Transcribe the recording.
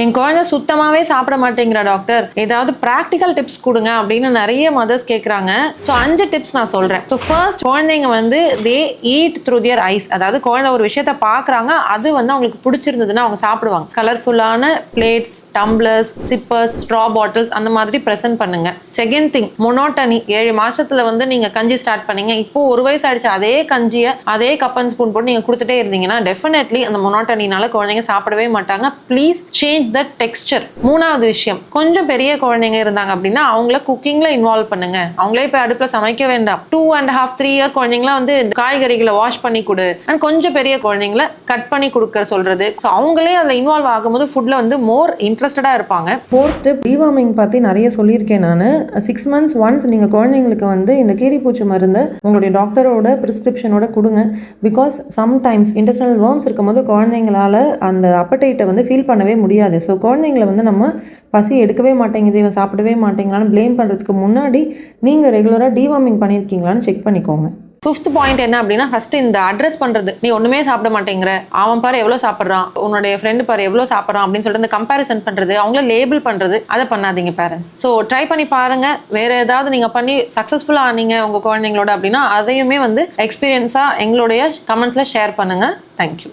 என் குழந்தை சுத்தமாவே சாப்பிட மாட்டேங்கிறா டாக்டர், ஏதாவது பிராக்டிக்கல் டிப்ஸ் கொடுங்க அப்படின்னு நிறைய மதர்ஸ் கேட்குறாங்க. ஸோ 5 டிப்ஸ் நான் சொல்றேன். ஸோ ஃபர்ஸ்ட், குழந்தைங்க வந்து they eat through their eyes. அதாவது குழந்தை ஒரு விஷயத்த பார்க்குறாங்க, அது வந்து அவங்களுக்கு பிடிச்சிருந்ததுன்னா அவங்க சாப்பிடுவாங்க. கலர்ஃபுல்லான plates, tumblers, sippers, straw bottles அந்த மாதிரி ப்ரெசென்ட் பண்ணுங்க. Second thing, மொனோட்டனி. 7 மாசத்துல வந்து நீங்க கஞ்சி ஸ்டார்ட் பண்ணீங்க, இப்போ 1 வயசு ஆயிடுச்சு, அதே கஞ்சியை அதே கப் அண்ட் ஸ்பூன் போட்டு நீங்க கொடுத்துட்டே இருந்தீங்கன்னா டெஃபினெட்லி அந்த மொனோட்டனினால குழந்தைங்க சாப்பிடவே மாட்டாங்க. Please change the texture. மூணாவது விஷயம், கொஞ்சம் பெரிய குழந்தைங்க இருந்தாங்க அப்படின்னா அவங்கள குக்கிங்ல இன்வால்வ் பண்ணுங்க. அவங்களே போய் அடுப்புல சமைக்க வேண்டாம். 2.5, 3 இயர் குழந்தைங்களாம் வந்து காய்கறிகளை வாஷ் பண்ணி கொடு, அண்ட் கொஞ்சம் பெரிய குழந்தைங்கள கட் பண்ணி கொடுக்க சொல்றது. ஸோ அவங்களே அதில் இன்வால்வ் ஆகும்போது ஃபுட்ல வந்து மோர் இன்ட்ரெஸ்டடா இருப்பாங்க. ஃபோர்த் டிப், டிவார்மிங் பற்றி நிறைய சொல்லியிருக்கேன் நான். 6 months ஒன்ஸ் நீங்கள் குழந்தைங்களுக்கு வந்து இந்த கீரிப்பூச்சி மருந்து உங்களுடைய டாக்டரோட ப்ரிஸ்கிரிப்ஷனோட கொடுங்க. பிகாஸ் சம்டைம்ஸ் இன்டெஸ்டினல் வேர்ம்ஸ் இருக்கும்போது குழந்தைங்களால அந்த அப்படைட்டை வந்து ஃபீல் பண்ணவே முடியாது. ஸோ குழந்தைங்களை வந்து நம்ம பசி எடுக்கவே மாட்டேங்குது, இவன் சாப்பிடவே மாட்டேங்களான்னு ப்ளேம் பண்ணுறதுக்கு முன்னாடி நீங்கள் ரெகுலராக டிவார்மிங் பண்ணியிருக்கீங்களான்னு செக் பண்ணிக்கோங்க. ஃபிஃப்த் பாயிண்ட் என்ன அப்படின்னா, ஃபர்ஸ்ட் இந்த அட்ரஸ் பண்றது. நீ ஒண்ணுமே சாப்பிட மாட்டேங்கிற, அவன் பாரு எவ்வளவு சாப்பிட்றான், உன்னுடைய ஃப்ரெண்டு பாரு எவ்வளவு சாப்பிட்றான் அப்படின்னு சொல்லிட்டு இந்த கம்பேரிசன் பண்றது, அவங்கள லேபிள் பண்றது, அதை பண்ணாதீங்க பேரண்ட்ஸ். ஸோ ட்ரை பண்ணி பாருங்க. வேற ஏதாவது நீங்க பண்ணி சக்சஸ்ஃபுல்லா ஆனீங்க உங்க குழந்தைங்களோட அப்படின்னா அதையுமே வந்து எக்ஸ்பீரியன்ஸா எங்களுடைய கமெண்ட்ஸ்ல ஷேர் பண்ணுங்க. தேங்க்யூ.